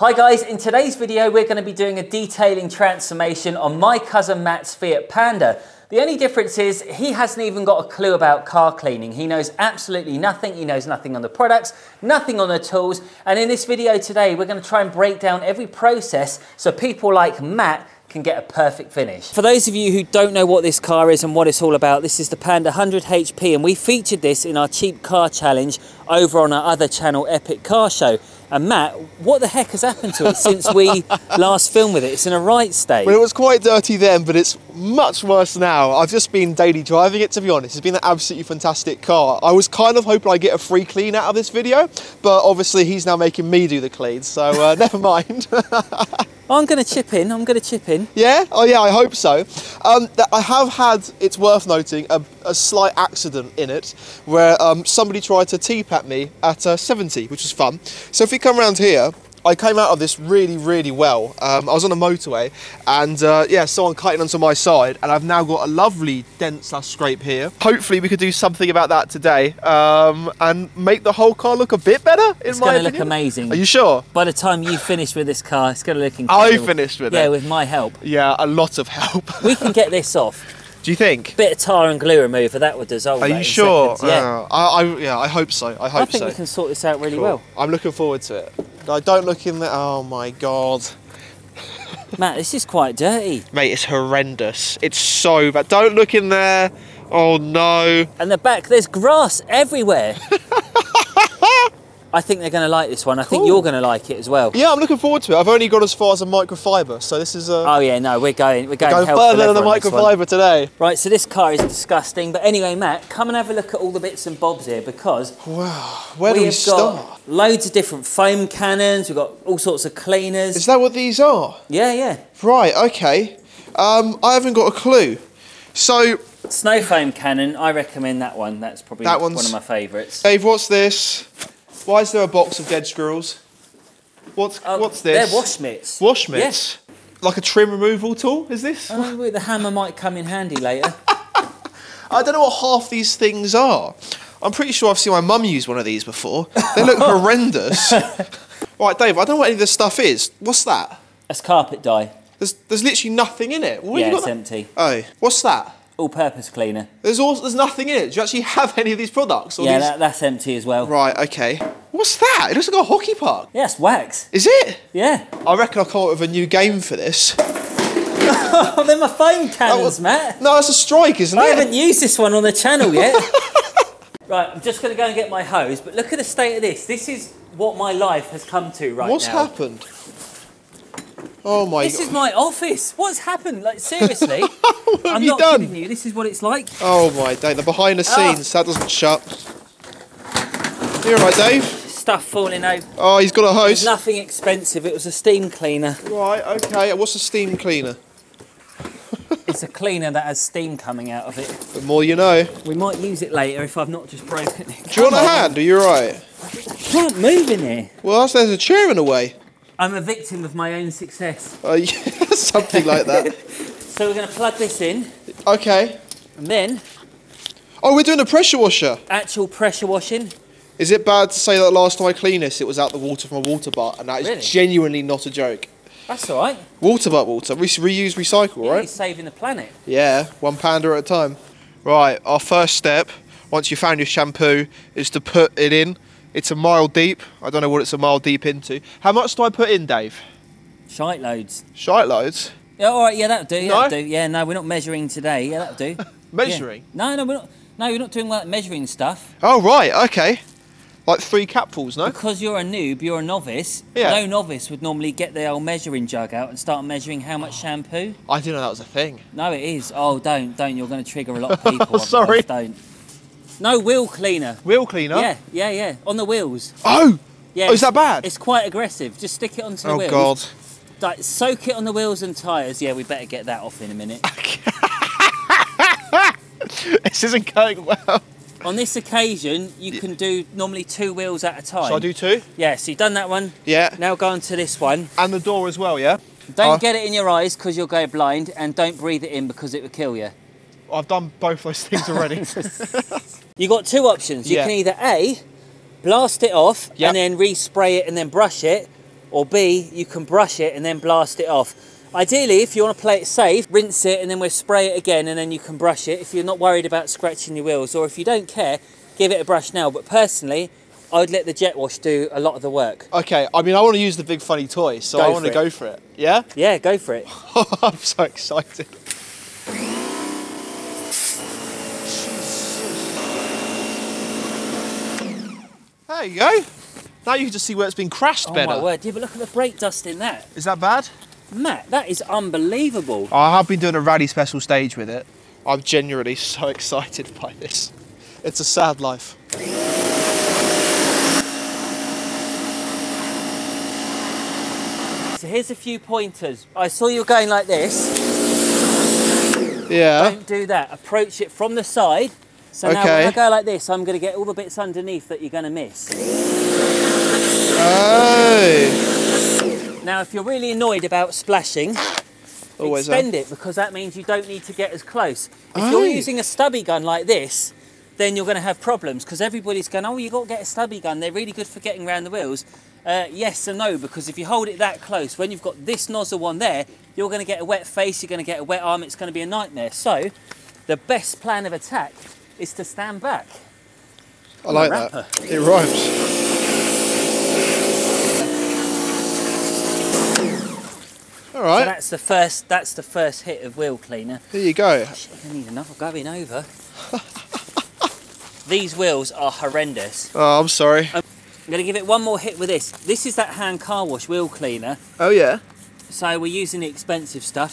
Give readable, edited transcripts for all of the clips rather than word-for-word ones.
Hi guys, in today's video we're going to be doing a detailing transformation on my cousin Matt's Fiat Panda. The only difference is he hasn't even got a clue about car cleaning. He knows absolutely nothing. He knows nothing on the products, nothing on the tools. And in this video today we're going to try and break down every process so people like Matt can get a perfect finish. For those of you who don't know what this car is and what it's all about, this is the Panda 100 HP and we featured this in our cheap car challenge over on our other channel, Epic Car Show. And Matt, what the heck has happened to it since we last filmed with it? It's in a right state. Well, it was quite dirty then, but it's much worse now. I've just been daily driving it, to be honest. It's been an absolutely fantastic car. I was kind of hoping I'd get a free clean out of this video, but obviously he's now making me do the clean, so never mind. I'm going to chip in, I'm going to chip in. Yeah? Oh yeah, I hope so. I have had, it's worth noting, a slight accident in it where somebody tried to TPAT me at 70, which was fun. So if we come around here, I came out of this really well. I was on a motorway and yeah, someone cutting onto my side and I've now got a lovely dent / scrape here. Hopefully we could do something about that today and make the whole car look a bit better, in my opinion. It's going to look amazing. Are you sure? By the time you finish with this car, it's going to look incredible. I finished with it? Yeah, with my help. Yeah, a lot of help. We can get this off. Do you think? Bit of tar and glue remover, that would dissolve. Are you sure? Yeah. Yeah, I hope so. I think we can sort this out really well. I'm looking forward to it. I don't look in there. Oh my God. Matt, this is quite dirty. Mate, it's horrendous. It's so bad. Don't look in there. Oh no. And the back, there's grass everywhere. I think they're going to like this one. I think you're going to like it as well. Yeah, I'm looking forward to it. I've only got as far as a microfiber, so this is oh yeah, no, we're going further than the microfiber today. Right, so this car is disgusting. But anyway, Matt, come and have a look at all the bits and bobs here because wow, where do we start? Got loads of different foam cannons. We've got all sorts of cleaners. Is that what these are? Yeah, yeah. Right, okay. I haven't got a clue. So snow foam cannon, I recommend that one. That's probably one of my favourites. Dave, what's this? Why is there a box of dead squirrels? What's this? They're wash mitts. Wash mitts? Yeah. Like a trim removal tool, is this? The hammer might come in handy later. I don't know what half these things are. I'm pretty sure I've seen my mum use one of these before. They look horrendous. Right, Dave, I don't know what any of this stuff is. What's that? That's carpet dye. There's literally nothing in it. Yeah, it's empty. Oh, what's that? All-purpose cleaner. There's nothing in it. Do you actually have any of these products? Or yeah, that's empty as well. Right, okay. What's that? It looks like a hockey puck. Yeah, it's wax. Is it? Yeah. I reckon I'll come up with a new game for this. Oh, they're my foam cannons, Matt. No, that's a strike, isn't it? I haven't used this one on the channel yet. Right, I'm just going to go and get my hose, but look at the state of this. This is what my life has come to right now. What's happened? Oh my God. This is my office. What's happened? Like, seriously? What have I'm you not done? kidding you. This is what it's like. Oh my day, the behind the scenes, that doesn't shut. You alright, Dave? Stuff falling out. Oh, he's got a hose. It's nothing expensive. It was a steam cleaner. Right, okay. What's a steam cleaner? It's a cleaner that has steam coming out of it. The more you know. We might use it later if I've not just broken it. Do you want a hand? Are you alright? I can't move in here. Well, there's a chair in the way. I'm a victim of my own success. Yeah, something like that. So we're going to plug this in. Okay. And then... Oh, we're doing a pressure washer. Actual pressure washing. Is it bad to say that last time I cleaned this, it was out the water from a water butt? And that is genuinely not a joke. That's all right. Water butt water. Reuse, recycle, right? You're saving the planet. Yeah, one panda at a time. Right, our first step, once you found your shampoo, is to put it in. It's a mile deep. I don't know what it's a mile deep into. How much do I put in, Dave? Shite loads. Shite loads? Yeah, all right, yeah, that'll do. No? That'll do. Yeah, no, we're not measuring today. Yeah, that'll do. Measuring? Yeah. No, we're not. No, we're not doing like measuring stuff. Oh, right, okay. Like 3 capfuls, no? Because you're a noob, you're a novice. Yeah. No novice would normally get their old measuring jug out and start measuring how much shampoo. I didn't know that was a thing. No, it is. Oh, don't. You're going to trigger a lot of people. Sorry. Don't. No, wheel cleaner. Wheel cleaner? Yeah. On the wheels. Oh! Yeah. Oh, is that bad? It's quite aggressive. Just stick it onto the wheels. Oh, God. Like, soak it on the wheels and tyres. Yeah, we better get that off in a minute. This isn't going well. On this occasion, you can do normally 2 wheels at a time. Shall I do 2? Yeah, so you've done that one. Yeah. Now go on to this one. And the door as well, yeah? Don't get it in your eyes because you'll go blind, and don't breathe it in because it will kill you. I've done both those things already. You've got 2 options. You can either A, blast it off and then respray it and then brush it, or B, you can brush it and then blast it off. Ideally, if you want to play it safe, rinse it and then we'll spray it again and then you can brush it if you're not worried about scratching your wheels, or if you don't care, give it a brush now. But personally, I would let the jet wash do a lot of the work. Okay, I mean, I want to use the big funny toy, so I want to go for it. Yeah? Yeah, go for it. I'm so excited. There you go. Now you can just see where it's been crashed better. Oh my word, yeah, but look at the brake dust in that. Is that bad? Matt, that is unbelievable. I have been doing a rally special stage with it. I'm genuinely so excited by this. It's a sad life. So here's a few pointers. I saw you going like this. Yeah. Don't do that. Approach it from the side. So now when I go like this, I'm going to get all the bits underneath that you're going to miss. Oh. Now, if you're really annoyed about splashing, extend it, because that means you don't need to get as close. If you're using a stubby gun like this, then you're going to have problems, because everybody's going, oh, you've got to get a stubby gun. They're really good for getting around the wheels. Yes and no, because if you hold it that close, when you've got this nozzle on there, you're going to get a wet face, you're going to get a wet arm, it's going to be a nightmare. So, the best plan of attack is to stand back. I like that. It rhymes. All right. So that's the first hit of wheel cleaner. There you go. Shit, I need another going over. These wheels are horrendous. Oh, I'm sorry. I'm going to give it one more hit with this. This is that hand car wash wheel cleaner. Oh yeah. So we're using the expensive stuff.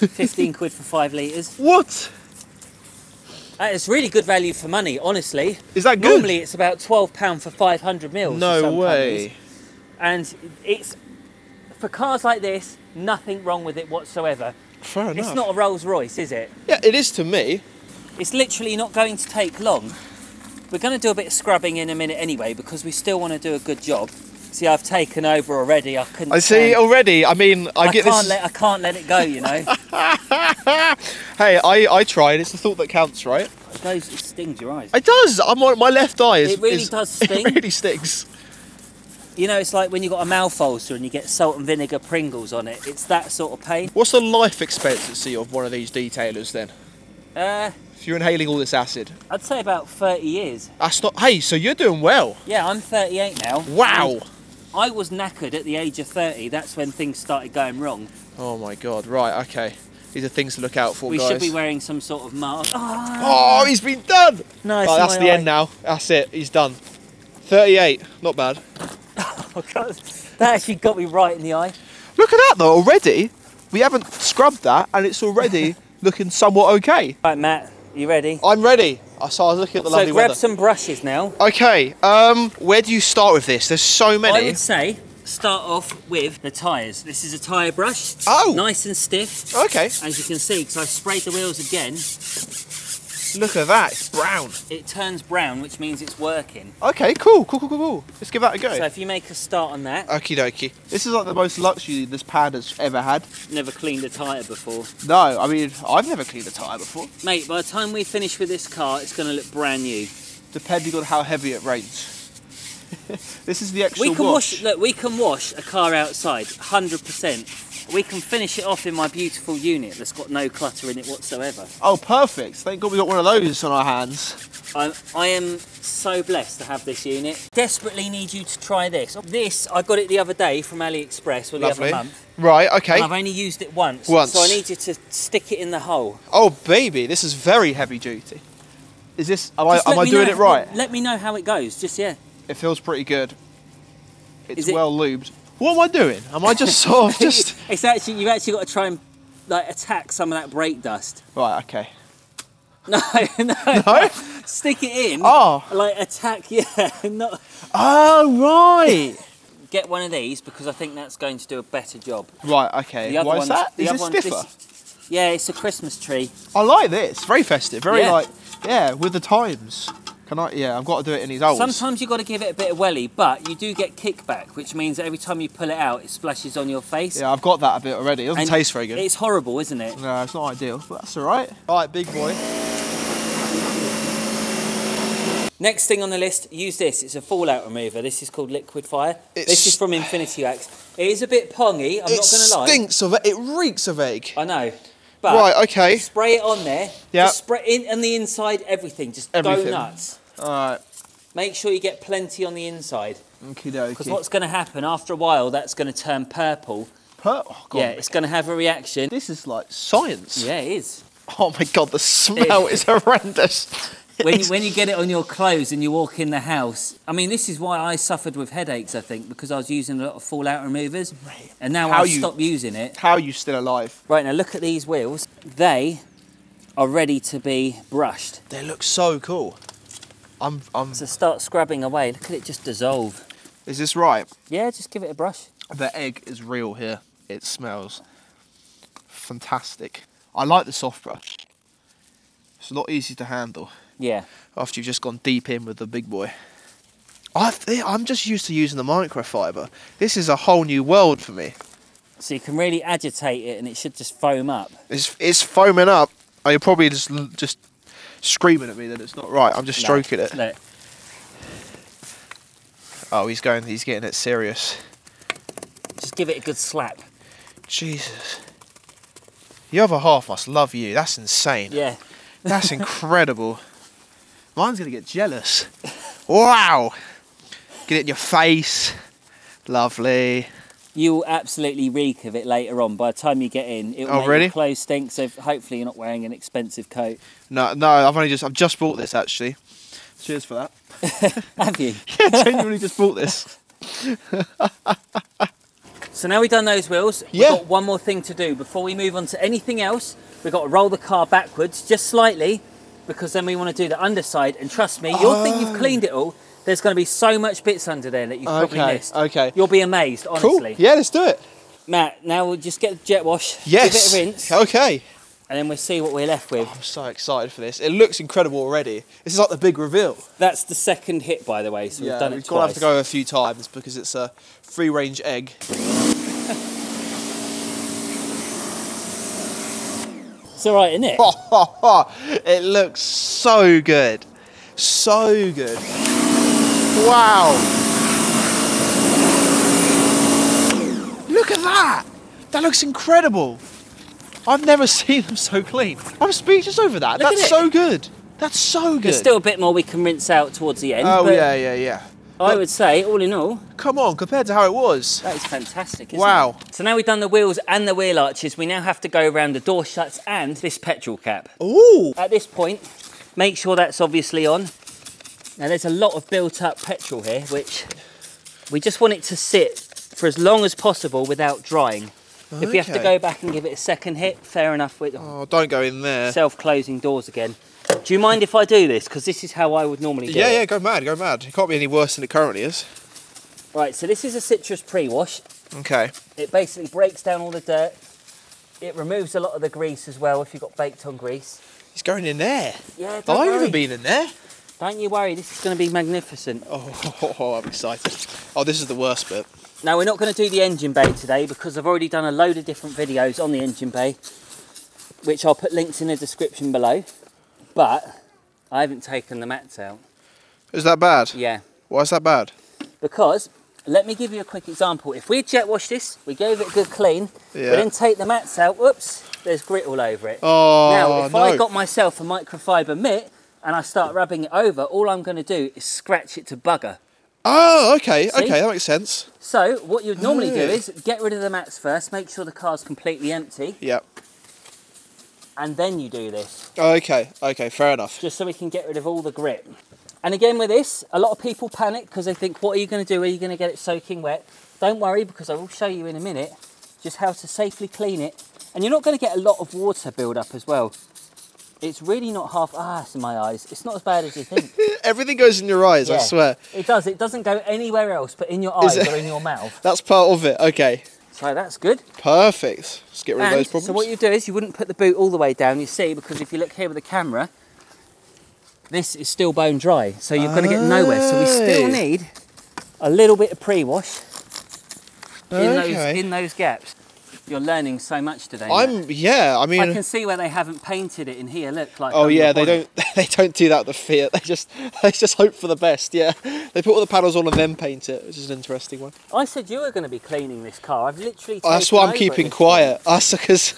15 quid for 5 litres. What? It's really good value for money, honestly. Is that good? Normally it's about £12 for 500 mils. No way. And it's, for cars like this, nothing wrong with it whatsoever. Fair enough. It's not a Rolls Royce, is it? Yeah, it is to me. It's literally not going to take long. We're going to do a bit of scrubbing in a minute anyway, because we still want to do a good job. See, I've taken over already. I couldn't. I see already. I mean, I can't let it go, you know. Hey, I tried. It's the thought that counts, right? It stings your eyes. It does. My left eye is. It really does sting. It really stings. You know, it's like when you've got a mouth ulcer and you get salt and vinegar Pringles on it. It's that sort of pain. What's the life expectancy of one of these detailers then? If you're inhaling all this acid. I'd say about 30 years. That's not. Hey, so you're doing well. Yeah, I'm 38 now. Wow. I was knackered at the age of 30. That's when things started going wrong. Oh my God. Right. Okay. These are things to look out for, guys. We should be wearing some sort of mask. Oh, he's been done. No, that's the end now. That's it. He's done. 38. Not bad. Oh God, that actually got me right in the eye. Look at that though. Already, we haven't scrubbed that, and it's already looking somewhat okay. Right, Matt. You ready? I'm ready. So I was looking at the lovely weather. So grab some brushes now. Okay. Where do you start with this? There's so many. I would say start off with the tyres. This is a tyre brush. Oh. Nice and stiff. Okay. As you can see, because I sprayed the wheels again. Look at that. It's brown. It turns brown, which means it's working. Okay. Cool. Let's give that a go. So if you make a start on that. Okie dokie. This is like the most luxury this Panda's ever had. Never cleaned a tyre before. No, I mean, I've never cleaned a tyre before. Mate, by the time we finish with this car, it's going to look brand new. Depending on how heavy it rains. This is the extra wash. Look, we can wash a car outside, 100%. We can finish it off in my beautiful unit that's got no clutter in it whatsoever. Oh, perfect. Thank God we got one of those on our hands. I am so blessed to have this unit. Desperately need you to try this. I got it the other day from AliExpress, or the other month. Right, okay. And I've only used it once. So I need you to stick it in the hole. Oh, baby, this is very heavy duty. Is this, am I doing it right? Let me know how it goes, yeah. It feels pretty good. It's well lubed. What am I doing? Am I just sort of just... It's actually, you've actually got to try and like attack some of that brake dust. Right, okay. No? No? Stick it in. Oh. Like attack, yeah. Not... Oh, right. Get one of these, because I think that's going to do a better job. Right, okay. Why is that? Is this stiffer? Yeah, it's a Christmas tree. I like this. Very festive. Very with the times. I've got to do it in his holes. Sometimes you've got to give it a bit of welly, but you do get kickback, which means that every time you pull it out, it splashes on your face. Yeah, I've got that a bit already. It doesn't taste very good. It's horrible, isn't it? No, it's not ideal, but that's all right. All right, big boy. Next thing on the list, use this. It's a fallout remover. This is called Liquid Fire. This is from Infinity Wax. It is a bit pongy, I'm not going to lie. It stinks of it. It reeks of egg. I know. But right, okay. Spray it on there. Yeah. Just spray it on the inside, everything. Just go nuts. All right. Make sure you get plenty on the inside. Okie dokie. Because what's going to happen, after a while, that's going to turn purple. Oh, God. Yeah, it's going to have a reaction. This is like science. Yeah, it is. Oh my God, the smell is horrendous. When you get it on your clothes and you walk in the house, I mean, this is why I suffered with headaches, I think, because I was using a lot of fallout removers, and now I've stopped using it. How are you still alive? Right, now look at these wheels. They are ready to be brushed. They look so cool. So start scrubbing away. Look at it just dissolve. Is this right? Yeah, just give it a brush. The egg is real here. It smells fantastic. I like the soft brush. It's a lot easier to handle. Yeah. After you've just gone deep in with the big boy. I'm just used to using the microfiber. This is a whole new world for me. So you can really agitate it and it should just foam up. It's foaming up. Oh, you're probably just screaming at me that it's not right. I'm just stroking it. Look. Oh, he's getting it serious. Just give it a good slap. Jesus. The other half must love you. That's insane. Yeah. That's incredible. Mine's going to get jealous. Wow. Get it in your face. Lovely. You'll absolutely reek of it later on. By the time you get in, it'll make your clothes stink, so hopefully you're not wearing an expensive coat. No, I've just bought this actually. Cheers for that. Have you? Yeah, genuinely just bought this. So now we've done those wheels, we've got one more thing to do. Before we move on to anything else, we've got to roll the car backwards, just slightly, because then we want to do the underside. And trust me, you'll think you've cleaned it all. There's going to be so much bits under there that you've probably missed. Okay. You'll be amazed, honestly. Cool. Yeah, let's do it. Matt, now we'll just get the jet wash, yes. give it a rinse. Okay. And then we'll see what we're left with. Oh, I'm so excited for this. It looks incredible already. This is like the big reveal. That's the second hit, by the way, so we've done it twice. We've got to have to go a few times because it's a free-range egg. It's all right, isn't it? It looks so good. So good. Wow. Look at that. That looks incredible. I've never seen them so clean. I'm speechless over that. That's so good. That's so good. There's still a bit more we can rinse out towards the end. Oh, yeah. I would say, all in all... Come on, compared to how it was. That is fantastic, isn't it? So now we've done the wheels and the wheel arches, we now have to go around the door shuts and this petrol cap. Ooh! At this point, make sure that's obviously on. Now there's a lot of built up petrol here, which we just want it to sit for as long as possible without drying. Okay. If we have to go back and give it a second hit, fair enough. Oh, don't go in there. Self-closing doors again. Do you mind if I do this? Because this is how I would normally do it. Yeah, go mad. It can't be any worse than it currently is. Right, so this is a citrus pre-wash. Okay. It basically breaks down all the dirt. It removes a lot of the grease as well if you've got baked on grease. It's going in there. Yeah, don't worry. I've never been in there. Don't you worry, this is going to be magnificent. Oh, I'm excited. Oh, this is the worst bit. Now, we're not going to do the engine bay today because I've already done a load of different videos on the engine bay, which I'll put links in the description below. But I haven't taken the mats out. Is that bad? Yeah. Why is that bad? Because, let me give you a quick example. If we jet washed this, we gave it a good clean, we then take the mats out, whoops, there's grit all over it. Oh, now, if I got myself a microfiber mitt and I start rubbing it over, all I'm going to do is scratch it to bugger. Oh, okay, okay, that makes sense. So, what you'd normally do is get rid of the mats first, make sure the car's completely empty. Yep. And then you do this. Okay, fair enough. Just so we can get rid of all the grit. And again with this, a lot of people panic because they think, what are you going to do? Are you going to get it soaking wet? Don't worry, because I will show you in a minute just how to safely clean it. And you're not going to get a lot of water build up as well. It's really not it's in my eyes. It's not as bad as you think. Everything goes in your eyes, I swear. It does. It doesn't go anywhere else but in your eyes or in your mouth. That's part of it, okay. So that's good. Perfect. Let's get rid of those problems. So what you do is you wouldn't put the boot all the way down, you see, because if you look here with the camera, this is still bone dry. So you're going to get nowhere. So we still need a little bit of pre-wash in those gaps. Yeah. You're learning so much today. Yeah, I mean... I can see where they haven't painted it in here, look. Like. Oh yeah, they don't do that with the Fiat. They just hope for the best, yeah. They put all the panels on and then paint it, which is an interesting one. I said you were going to be cleaning this car. I've literally That's why I'm keeping quiet. Because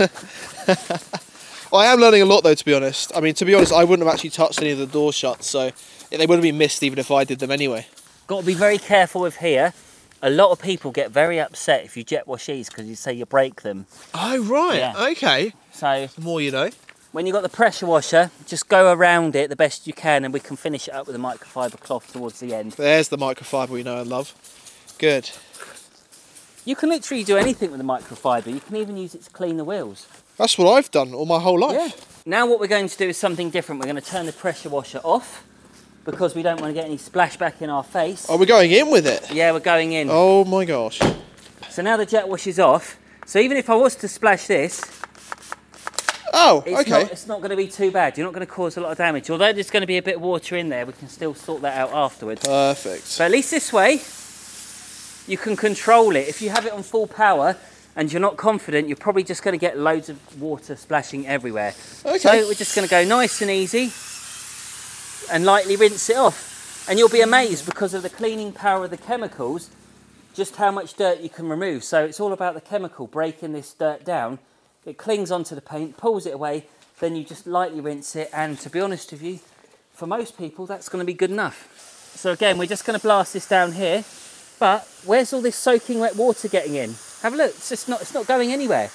I am learning a lot though, to be honest. I mean, to be honest, I wouldn't have actually touched any of the doors shut, so they would have been missed even if I did them anyway. Got to be very careful with here. A lot of people get very upset if you jet wash these because you say you break them. Oh, right. Yeah. Okay. So the more you know. When you've got the pressure washer, just go around it the best you can and we can finish it up with a microfiber cloth towards the end. There's the microfiber we know and love. Good. You can literally do anything with the microfiber. You can even use it to clean the wheels. That's what I've done all my whole life. Yeah. Now what we're going to do is something different. We're going to turn the pressure washer off, because we don't want to get any splashback in our face. Are we going in with it? Yeah, we're going in. Oh my gosh. So now the jet wash is off. So even if I was to splash this, it's not going to be too bad. You're not going to cause a lot of damage. Although there's going to be a bit of water in there, we can still sort that out afterwards. Perfect. But at least this way, you can control it. If you have it on full power and you're not confident, you're probably just going to get loads of water splashing everywhere. Okay. So we're just going to go nice and easy and lightly rinse it off, and you'll be amazed because of the cleaning power of the chemicals just how much dirt you can remove. So it's all about the chemical breaking this dirt down. It clings onto the paint, pulls it away, then you just lightly rinse it, and to be honest with you, for most people that's going to be good enough. So again, we're just going to blast this down here, but where's all this soaking wet water getting in? Have a look, it's not going anywhere.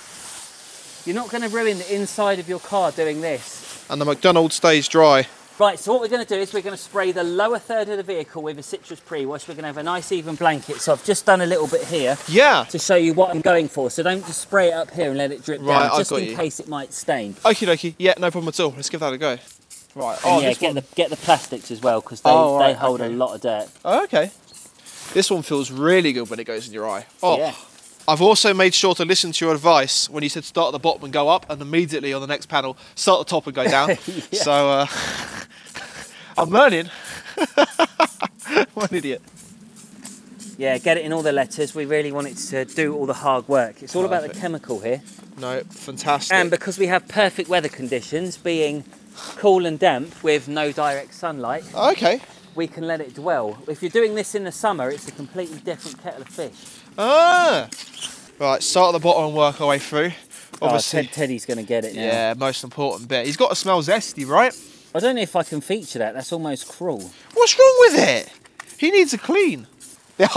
You're not going to ruin the inside of your car doing this. And the McDonald's stays dry. Right, so what we're going to do is we're going to spray the lower third of the vehicle with a citrus pre-wash. We're going to have a nice even blanket. So I've just done a little bit here to show you what I'm going for. So don't just spray it up here and let it drip down, just in case it might stain. Okie dokie, yeah, no problem at all. Let's give that a go. Right, and yeah, get the plastics as well, because they hold a lot of dirt. Oh, okay. This one feels really good when it goes in your eye. Oh. Yeah. I've also made sure to listen to your advice when you said start at the bottom and go up, and immediately on the next panel, start at the top and go down. Yeah. So, I'm learning. What an idiot. Yeah, get it in all the letters. We really want it to do all the hard work. It's all about the chemical here. No, fantastic. And because we have perfect weather conditions, being cool and damp with no direct sunlight, okay, we can let it dwell. If you're doing this in the summer, it's a completely different kettle of fish. Ah! Right, start at the bottom and work our way through. Obviously, Teddy's going to get it now. Yeah, most important bit. He's got to smell zesty, right? I don't know if I can feature that. That's almost cruel. What's wrong with it? He needs a clean. Yeah,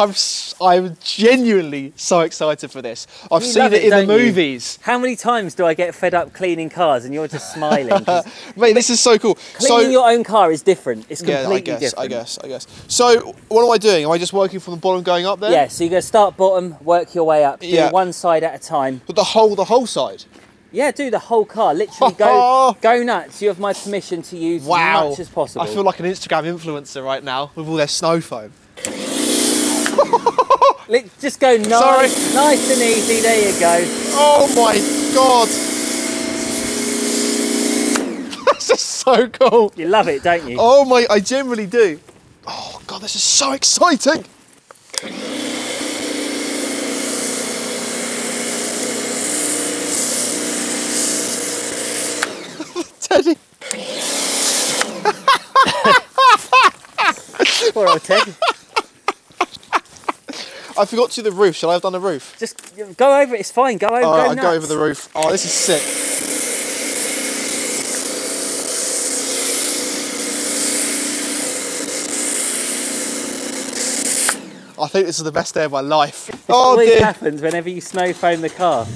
I'm genuinely so excited for this. I've seen it in the movies. How many times do I get fed up cleaning cars and you're just smiling? Mate, this is so cool. Cleaning your own car is different. It's completely different. I guess. So, what am I doing? Am I just working from the bottom going up there? Yeah, so you're going to start bottom, work your way up. Do one side at a time. But the whole side? Yeah, do the whole car. Literally go nuts. You have my permission to use as much as possible. I feel like an Instagram influencer right now with all their snow foam. Just go nice and easy. There you go. Oh my God. This is so cool. You love it, don't you? Oh my, I generally do. Oh God, this is so exciting. Teddy. Poor old Ted. I forgot to do the roof. Shall I have done the roof? Just go over it. It's fine. Go over. I'll go over the roof. Oh, this is sick. I think this is the best day of my life. This always happens whenever you snow foam the car.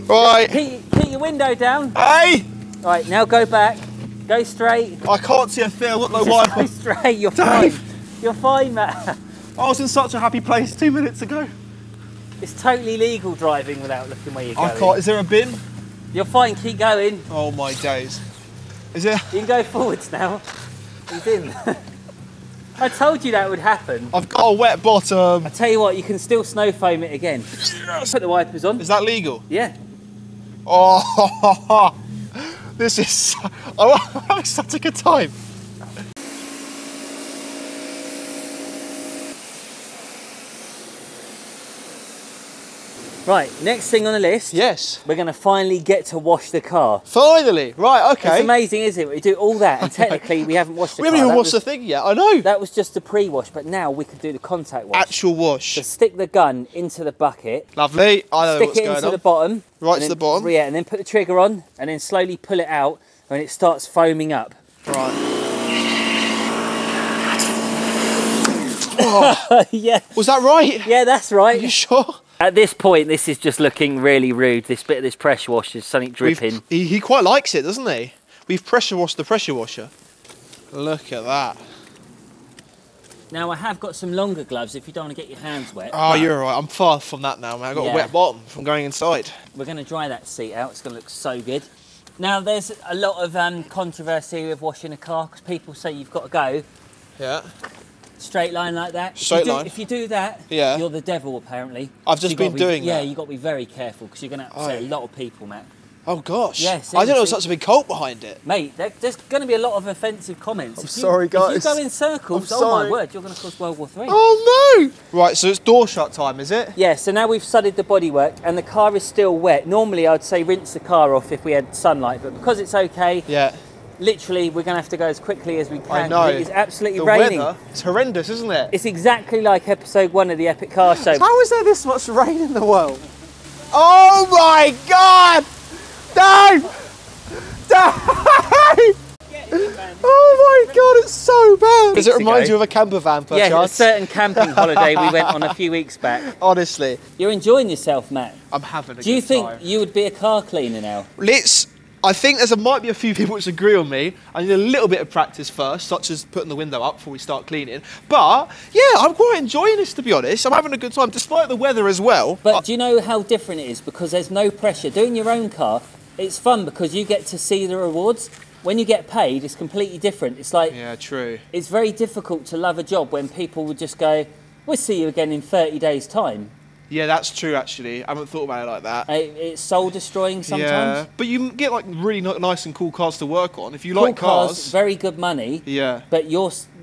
Right. Keep your window down. Hey! Right, now go back. Go straight. I can't see a thing. Look, no wiper. Go straight. You're fine. You're fine, Matt. I was in such a happy place 2 minutes ago. It's totally legal driving without looking where you're going. I can't. Is there a bin? You're fine. Keep going. Oh my days. Is there? You can go forwards now. He's in. I told you that would happen. I've got a wet bottom. I tell you what, you can still snow foam it again. Yes. Put the wipers on. Is that legal? Yeah. Oh, this is. I'm having such a good time. Right, next thing on the list. Yes. We're going to finally get to wash the car. Finally, right, okay. It's amazing, isn't it? We do all that, and technically we haven't washed the car. We haven't even washed the thing yet, I know. That was just the pre-wash, but now we can do the contact wash. Actual wash. So stick the gun into the bucket. Lovely, I know what's going on. Stick it into the bottom. Right to the bottom. Yeah, and then put the trigger on, and then slowly pull it out when it starts foaming up. Right. Oh. Yeah. Was that right? Yeah, that's right. Are you sure? At this point, this is just looking really rude. This bit of this pressure wash is something dripping. He quite likes it, doesn't he? We've pressure washed the pressure washer. Look at that. Now, I have got some longer gloves if you don't want to get your hands wet. Oh, you're right. I'm far from that now, man. I've got a wet bottom from going inside. We're going to dry that seat out. It's going to look so good. Now, there's a lot of controversy with washing a car because people say you've got to go. Yeah. Straight line like that. Straight line. If you do that, yeah, you're the devil apparently. I've just been doing that. Yeah, you've got to be very careful because you're going to upset a lot of people, Matt. Oh gosh. Yes. I didn't know there was such a big cult behind it. Mate, there's going to be a lot of offensive comments. I'm sorry, guys. If you go in circles, oh my word, you're going to cause World War III. Oh no! Right, so it's door shut time, is it? Yeah, so now we've sudded the bodywork and the car is still wet. Normally I'd say rinse the car off if we had sunlight, but because it's okay, yeah, literally we're going to have to go as quickly as we can. I know. It is absolutely the raining. Weather, it's horrendous, isn't it? It's exactly like episode 1 of the Epic Car Show. How is there this much rain in the world? Oh my god! Dave! Dave! Oh my god, it's so bad! Does it remind you of a camper van, perchance? Yeah, a certain camping holiday we went on a few weeks back. Honestly. You're enjoying yourself, Matt. I'm having a good time. Do you think you would be a car cleaner now? I think might be a few people which agree on me. I need a little bit of practice first, such as putting the window up before we start cleaning. But yeah, I'm quite enjoying this, to be honest. I'm having a good time, despite the weather as well. But do you know how different it is? Because there's no pressure. Doing your own car, it's fun because you get to see the rewards. When you get paid, it's completely different. It's like, yeah, true. It's very difficult to love a job when people would just go, we'll see you again in 30 days' time. Yeah, that's true, actually. I haven't thought about it like that. It's soul-destroying sometimes. Yeah, but you get like really nice and cool cars to work on. If you cool like cars, very good money. Yeah. But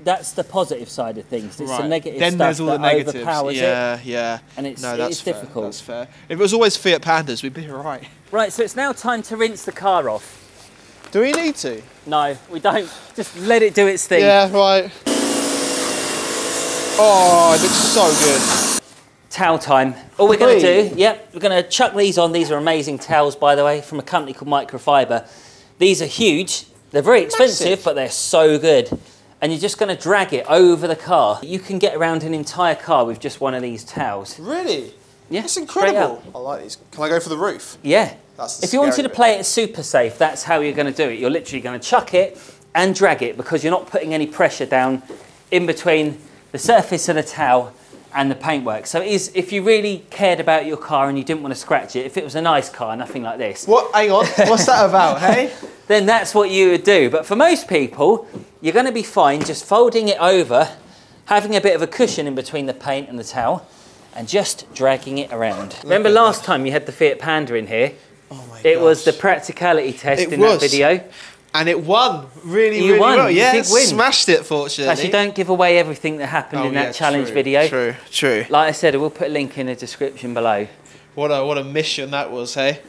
that's the positive side of things. It's the negative then stuff there's all that the negatives. overpowers yeah, it. Yeah. And it's fair. difficult. That's fair. If it was always Fiat Pandas, we'd be all right. Right, so it's now time to rinse the car off. Do we need to? No, we don't. Just let it do its thing. Yeah, right. Oh, it looks so good. Towel time. All we're going to do, we're going to chuck these on. These are amazing towels, by the way, from a company called Microfiber. These are huge. They're very expensive, but they're so good. And you're just going to drag it over the car. You can get around an entire car with just one of these towels. Really? Yeah. That's incredible. I like these. Can I go for the roof? Yeah. If you wanted to play it super safe, that's how you're going to do it. You're literally going to chuck it and drag it because you're not putting any pressure down in between the surface of the towel and the paintwork. So it is, if you really cared about your car and you didn't want to scratch it, if it was a nice car, nothing like this. What? Hang on. What's that about, hey? Then that's what you would do. But for most people, you're going to be fine just folding it over, having a bit of a cushion in between the paint and the towel, and just dragging it around. Remember last time you had the Fiat Panda in here? Oh my gosh. It was the practicality test in that video. And it won really well. Yeah, you did win. Smashed it, fortunately. Actually, don't give away everything that happened in that challenge video. True. Like I said, we'll put a link in the description below. What a mission that was, hey?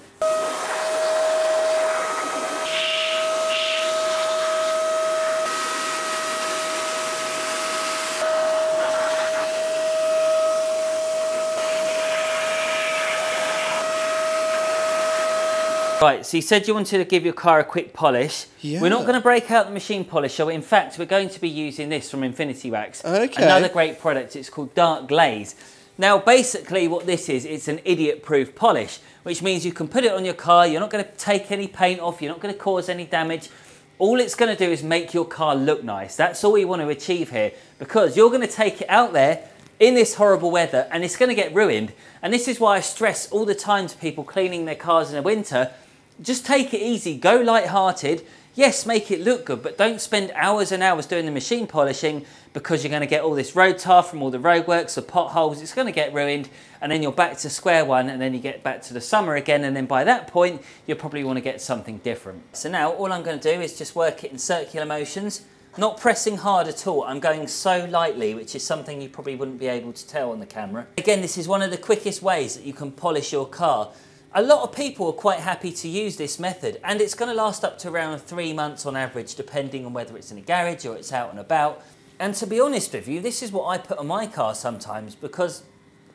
Right, so you said you wanted to give your car a quick polish. Yeah. We're not going to break out the machine polisher. In fact, we're going to be using this from Infinity Wax. Okay. Another great product. It's called Dark Glaze. Now, basically what this is, it's an idiot-proof polish, which means you can put it on your car. You're not going to take any paint off. You're not going to cause any damage. All it's going to do is make your car look nice. That's all we want to achieve here, because you're going to take it out there in this horrible weather and it's going to get ruined. And this is why I stress all the time to people cleaning their cars in the winter, just take it easy, go light-hearted. Yes, make it look good, but don't spend hours and hours doing the machine polishing because you're going to get all this road tar from all the roadworks, the potholes. It's going to get ruined, and then you're back to square one, and then you get back to the summer again, and then by that point, you'll probably want to get something different. So now, all I'm going to do is just work it in circular motions Not pressing hard at all, I'm going so lightly, which is something you probably wouldn't be able to tell on the camera. Again, this is one of the quickest ways that you can polish your car. A lot of people are quite happy to use this method, and it's going to last up to around 3 months on average, depending on whether it's in a garage or it's out and about. And to be honest with you, this is what I put on my car sometimes, because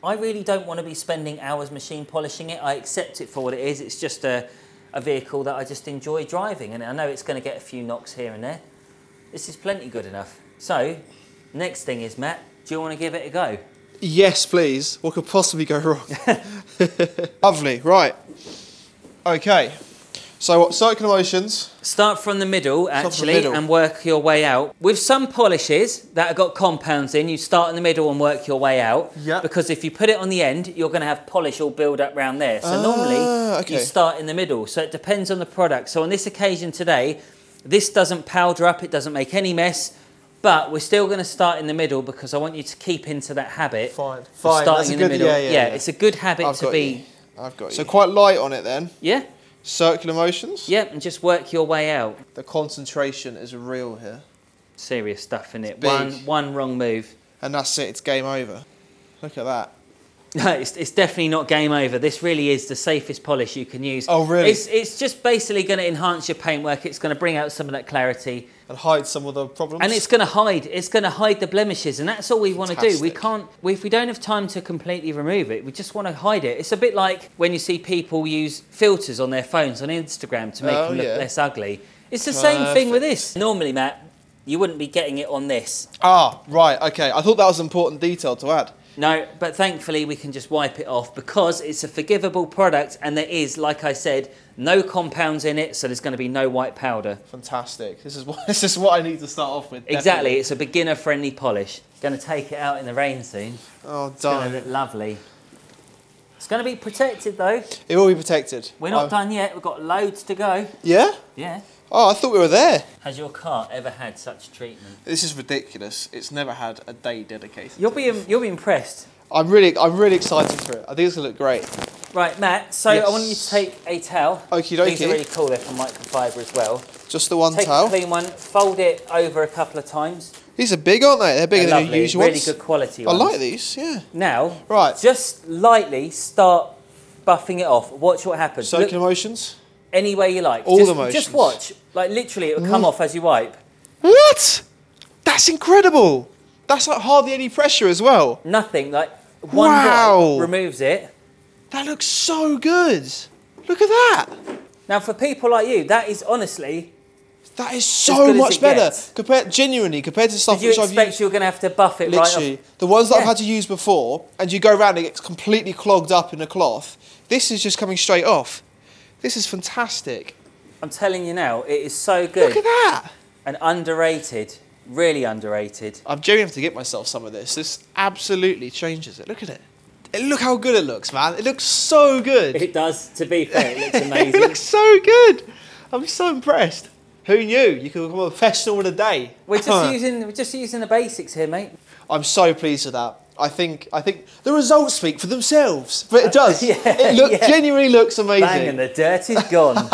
I really don't want to be spending hours machine polishing it. I accept it for what it is. It's just a vehicle that I just enjoy driving, and I know it's going to get a few knocks here and there. This is plenty good enough. So, next thing is, Matt, do you want to give it a go? Yes, please. What could possibly go wrong? Lovely, right. Okay. So what, circular motions? Start from the middle, actually, and work your way out. With some polishes that have got compounds in, you start in the middle and work your way out. Yeah. Because if you put it on the end, you're going to have polish all build up around there. So normally, you start in the middle. So it depends on the product. So on this occasion today, this doesn't powder up, it doesn't make any mess. But we're still going to start in the middle because I want you to keep into that habit. Fine. Starting in the middle. Yeah, it's a good habit to be. I've got you. So quite light on it then. Yeah. Circular motions. Yep, and just work your way out. The concentration is real here. Serious stuff in it. One wrong move. And that's it, it's game over. Look at that. No, it's definitely not game over. This really is the safest polish you can use. Oh, really? It's just basically going to enhance your paintwork. It's going to bring out some of that clarity. And hide some of the problems. And it's going to hide the blemishes. And that's all we want to do. We can't, if we don't have time to completely remove it, we just want to hide it. It's a bit like when you see people use filters on their phones on Instagram to make them look less ugly. It's the same thing with this. Normally, Matt, you wouldn't be getting it on this. Ah, right, okay. I thought that was an important detail to add. No, but thankfully we can just wipe it off because it's a forgivable product and there is, like I said, no compounds in it, so there's going to be no white powder. Fantastic. This is what I need to start off with. Exactly. Definitely. It's a beginner-friendly polish. Going to take it out in the rain soon. Oh, it's going to look lovely. It's going to be protected though. It will be protected. We're not done yet. We've got loads to go. Yeah? Yeah. Oh, I thought we were there. Has your car ever had such treatment? This is ridiculous. It's never had a day dedicated. You'll be impressed. I'm really excited for it. I think it's gonna look great. Right, Matt. So I want you to take a towel. Okie dokie. These are really cool. They're from microfiber as well. Just the one towel. Take a clean one. Fold it over a couple of times. These are big, aren't they? They're bigger than the usual ones. Really good quality ones. I like these. Yeah. Now, just lightly start buffing it off. Watch what happens. Circular motions. Any way you like. All the motions. Just watch. Like literally, it will come off as you wipe. What? That's incredible. That's like hardly any pressure as well. Nothing. Like one wipe removes it. That looks so good. Look at that. Now, for people like you, that is honestly. That is so much better. Genuinely, compared to stuff which I've used. Did you expect you were going to have to buff it literally, right off? The ones that I've had to use before, and you go around and it gets completely clogged up in a cloth. This is just coming straight off. This is fantastic. I'm telling you now, it is so good. Look at that. And underrated. Really underrated. I'm genuinely have to get myself some of this. This absolutely changes it. Look at it. Look how good it looks, man. It looks so good. It does, to be fair. It looks amazing. It looks so good. I'm so impressed. Who knew? You could become a professional in a day. We're just using the basics here, mate. I'm so pleased with that. I think the results speak for themselves. But it does. It genuinely looks amazing. Bang, and the dirt is gone.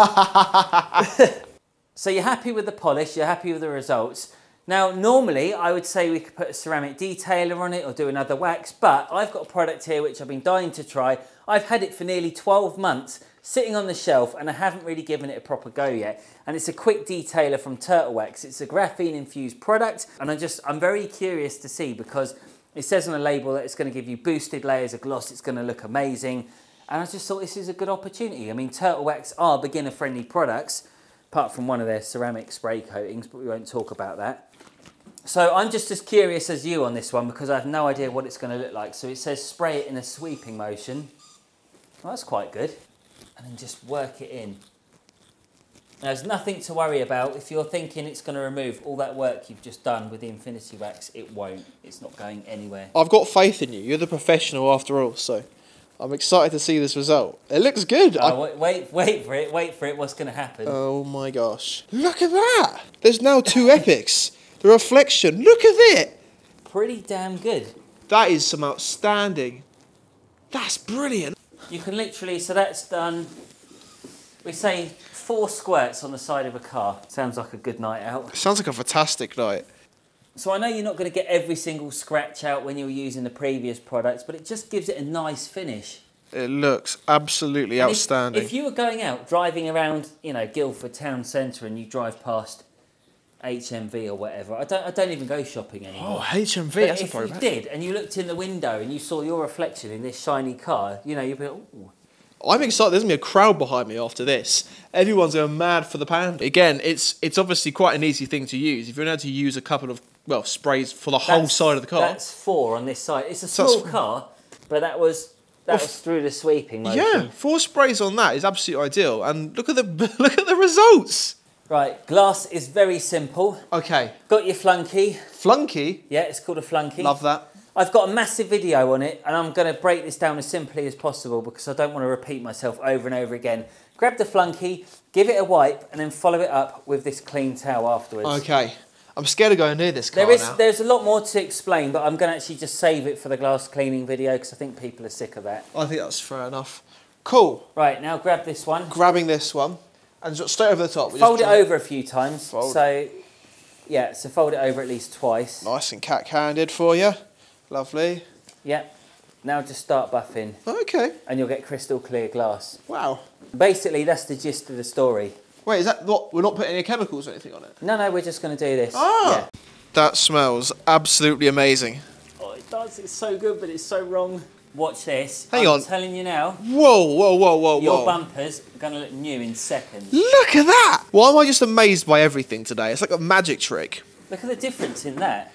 So you're happy with the polish, you're happy with the results. Now, normally, I would say we could put a ceramic detailer on it or do another wax, but I've got a product here which I've been dying to try. I've had it for nearly 12 months, sitting on the shelf, and I haven't really given it a proper go yet. And it's a quick detailer from Turtle Wax. It's a graphene-infused product, and I'm very curious to see, because it says on the label that it's going to give you boosted layers of gloss, it's going to look amazing. And I just thought this is a good opportunity. I mean, Turtle Wax are beginner-friendly products, apart from one of their ceramic spray coatings, but we won't talk about that. So I'm just as curious as you on this one because I have no idea what it's going to look like. So it says spray it in a sweeping motion. Well, that's quite good. And then just work it in. Now, there's nothing to worry about. If you're thinking it's going to remove all that work you've just done with the Infinity Wax, it won't. It's not going anywhere. I've got faith in you. You're the professional after all, so I'm excited to see this result. It looks good. Oh, wait for it. Wait for it. What's going to happen? Oh my gosh. Look at that. There's now two epics. The reflection. Look at it. Pretty damn good. That is some outstanding. That's brilliant. You can literally, so that's done, we say 4 squirts on the side of a car. Sounds like a good night out. Sounds like a fantastic night. So I know you're not going to get every single scratch out when you're using the previous products, but it just gives it a nice finish. It looks absolutely outstanding. If you were going out, driving around, you know, Guildford town centre and you drive past HMV or whatever, I don't even go shopping anymore. Oh, HMV, but that's a if throwback. you did, and you looked in the window and you saw your reflection in this shiny car, you know, you'd be like, ooh. I'm excited. There's going to be a crowd behind me after this. Everyone's going mad for the Panda. Again, it's obviously quite an easy thing to use. If you're allowed to use a couple of, well, sprays for the whole side of the car. That's 4 on this side. It's a small car, but that was through the sweeping motion. Yeah, 4 sprays on that is absolutely ideal. And look at the results. Right, glass is very simple. Okay. Got your flunky. Flunky? Yeah, it's called a flunky. Love that. I've got a massive video on it, and I'm going to break this down as simply as possible because I don't want to repeat myself over and over again. Grab the flunky, give it a wipe, and then follow it up with this clean towel afterwards. Okay. I'm scared of going near this car now. There's a lot more to explain, but I'm going to actually just save it for the glass cleaning video because I think people are sick of that. I think that's fair enough. Cool. Right, now grab this one. Grabbing this one, and just straight over the top. Fold it over a few times. Fold. So, yeah, so fold it over at least twice. Nice and cat-handed for you. Lovely. Yeah. Now just start buffing. Okay. And you'll get crystal clear glass. Wow. Basically, that's the gist of the story. Wait, is that what? We're not putting any chemicals or anything on it? No, we're just going to do this. Ah! Yeah. That smells absolutely amazing. Oh, it does. It's so good, but it's so wrong. Watch this. Hang on. I'm telling you now. Whoa. Your bumpers are going to look new in seconds. Look at that! Why am I just amazed by everything today? It's like a magic trick. Look at the difference in that.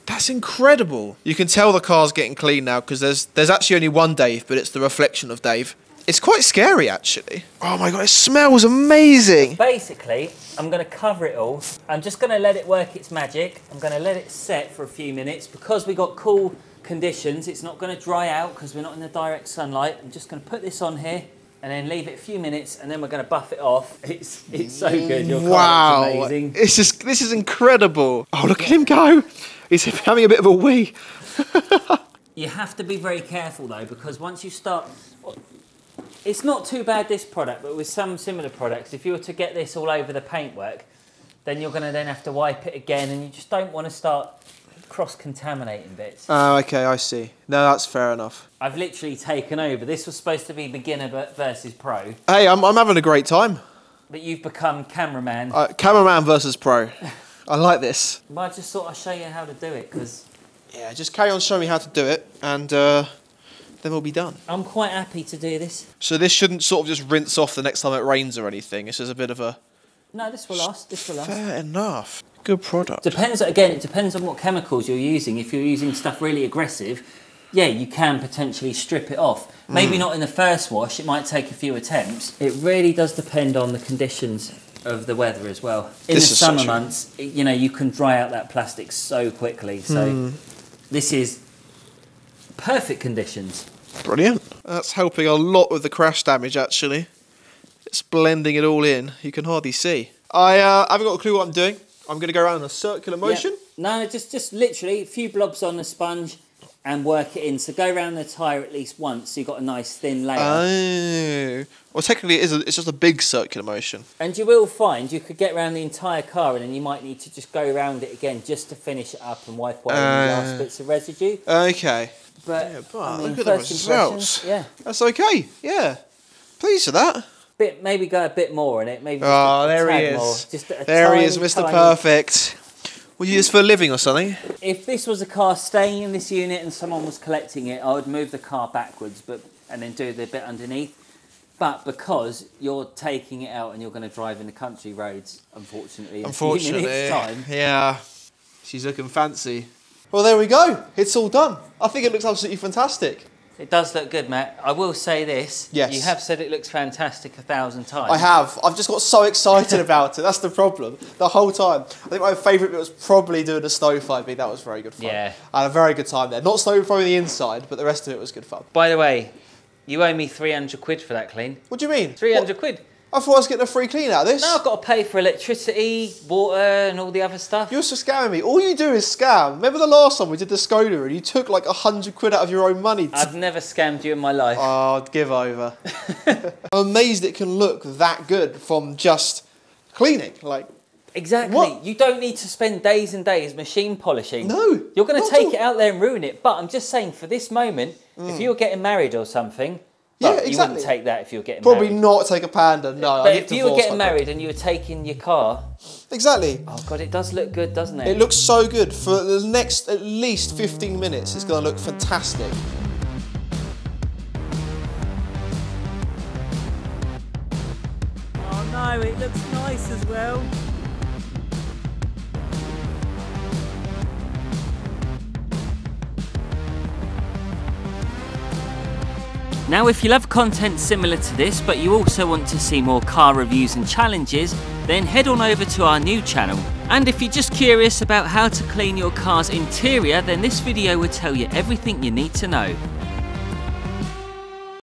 That's incredible. You can tell the car's getting clean now because there's actually only one Dave, but it's the reflection of Dave. It's quite scary, actually. Oh my God, it smells amazing. Basically, I'm going to cover it all. I'm just going to let it work its magic. I'm going to let it set for a few minutes. Because we got cool conditions, it's not going to dry out because we're not in the direct sunlight. I'm just going to put this on here and then leave it a few minutes, and then we're going to buff it off. It's so good. Your car looks amazing. This is incredible. Oh, look at him go. He's having a bit of a wee. You have to be very careful though, because once you start, it's not too bad this product, but with some similar products, if you were to get this all over the paintwork, then you're going to then have to wipe it again, and you just don't want to start cross-contaminating bits. Oh, okay, I see. No, that's fair enough. I've literally taken over. This was supposed to be beginner versus pro. Hey, I'm having a great time. But you've become cameraman. Cameraman versus pro. I like this. But I just thought I'd show you how to do it, because... Yeah, just carry on showing me how to do it, and then we'll be done. I'm quite happy to do this. So this shouldn't sort of just rinse off the next time it rains or anything. This is a bit of a... No, this will last. This will last. Fair enough. Good product. Depends, again, it depends on what chemicals you're using. If you're using stuff really aggressive, yeah, you can potentially strip it off. Maybe not in the first wash. It might take a few attempts. It really does depend on the conditions of the weather as well. In the summer months, you know, you can dry out that plastic so quickly. So this is perfect conditions. Brilliant. That's helping a lot with the crash damage, actually. It's blending it all in. You can hardly see. I haven't got a clue what I'm doing. I'm going to go around in a circular motion. Yeah. No, just literally a few blobs on the sponge and work it in. So go around the tyre at least once so you've got a nice thin layer. Oh. Well, technically it's just a big circular motion. And you will find you could get around the entire car, and then you might need to just go around it again just to finish it up and wipe away any last bits of residue. Okay. But, yeah, but I mean, look at the results. Yeah. That's okay. Yeah. Pleased with that. Maybe go a bit more in it. Maybe there he is. more. Just there he is, Mr. Perfect. Will you use this for a living or something? If this was a car staying in this unit and someone was collecting it, I would move the car backwards, and then do the bit underneath. But because you're taking it out and you're going to drive in the country roads, unfortunately, in a few minutes' time. Yeah. She's looking fancy. Well, there we go. It's all done. I think it looks absolutely fantastic. It does look good, Matt. I will say this. Yes. You have said it looks fantastic 1,000 times. I have. I've just got so excited about it. That's the problem. The whole time. I think my favourite bit was probably doing the snow fight bit. That was very good fun. Yeah. I had a very good time there. Not snow throwing the inside, but the rest of it was good fun. By the way, you owe me 300 quid for that clean. What do you mean? 300 quid. I thought I was getting a free clean out of this. No, I've got to pay for electricity, water and all the other stuff. You're just scamming me. All you do is scam. Remember the last time we did the Skoda and you took like 100 quid out of your own money? I've never scammed you in my life. Oh, give over. I'm amazed it can look that good from just cleaning. Like, exactly. what? You don't need to spend days and days machine polishing. No. You're going to take it out there and ruin it. But I'm just saying, for this moment, if you're getting married or something, yeah, well, exactly. you wouldn't take that if you're getting Probably married. not take a Panda, no. But if you were getting married and you were taking your car... Exactly. Oh, God, it does look good, doesn't it? It looks so good. For the next at least 15 minutes, it's going to look fantastic. Oh, no, it looks nice as well. Now, if you love content similar to this, but you also want to see more car reviews and challenges, then head on over to our new channel. And if you're just curious about how to clean your car's interior, then this video will tell you everything you need to know.